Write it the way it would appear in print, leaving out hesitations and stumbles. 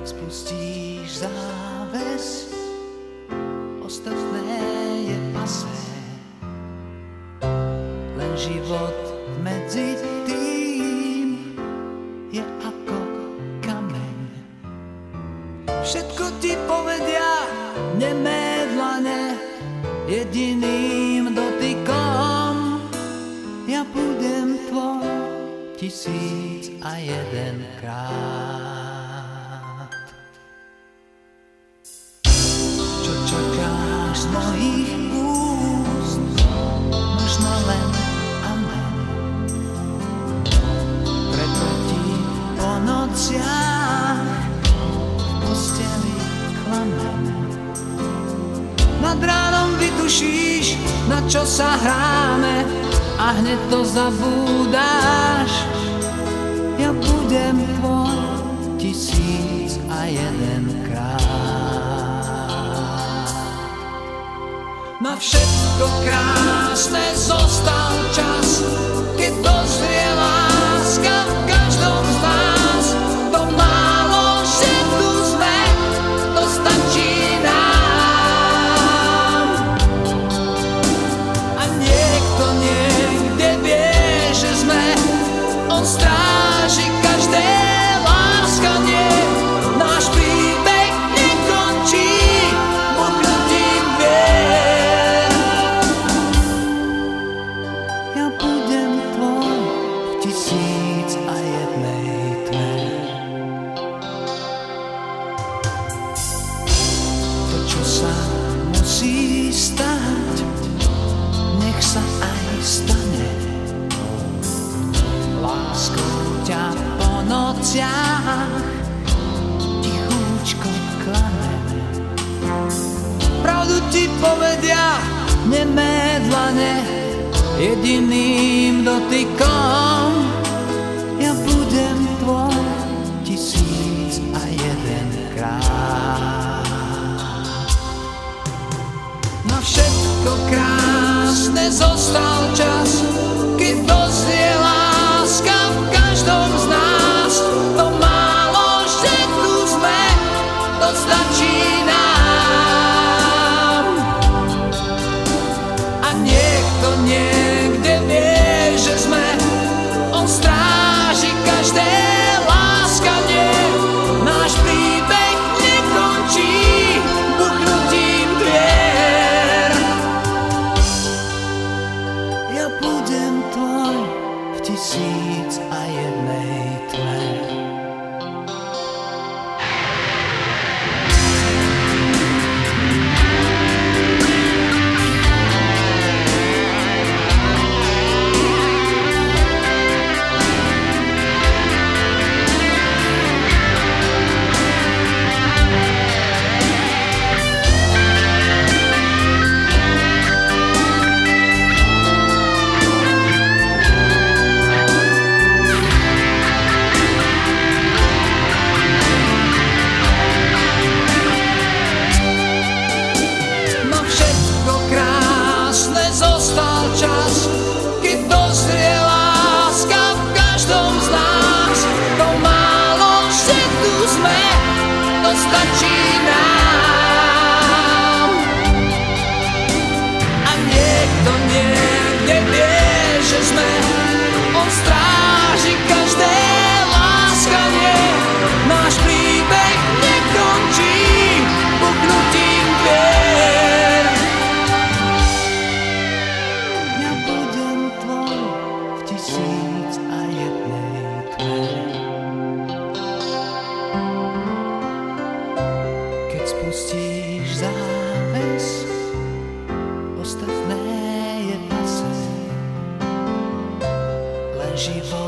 spustíš záves, ostatné je pasé. Len život medzi tým je ako kameň. Všetko ti povedia nemé dlane, jediným dotykom ja budem tvoj 1001 krát. Čo čakáš z mojich úst, možno len amen. Preto ti po nociach v posteli klamem. Nad ránom vytušíš, na čo sa hráme, a hneď to zabúdáš. Ja budem tvoj 1001 krát. Na všetko krásne zostal čas, keď dozrie láska v každom z nás. To málo, že tu sme, to stačí nám. A niekto niekde vie, že sme, on stráži každé láskanie. Náš príbeh nekončí buknutím dvier. Ja budem tvoj v 1001 tme. To, čo sa musí stať, nech sa aj stane. Láskou ťa po nociach tichúčko klamem. Pravdu ti povedia nemé dlane, jediným dotykom ja budem tvoj 1001 krát. Na všetko krásne zostal čas, keď dozrie láska v každom z nás. To málo, že tu sme, to stačí nám. A niekto niekde vie, že sme, on stráži každé láskanie. Náš príbeh nekončí buknutím dvier. Ja budem tvoj v 1001 tme. Zostal čas, keď dozrie láska v každom z nás. To málo, že tu sme, to stačí nám. A niekto niekde vie, že sme, on stráži každé láskanie. Náš príbeh nekončí buknutím dvier. Keď spustíš záves, ostatné je pasé. Len život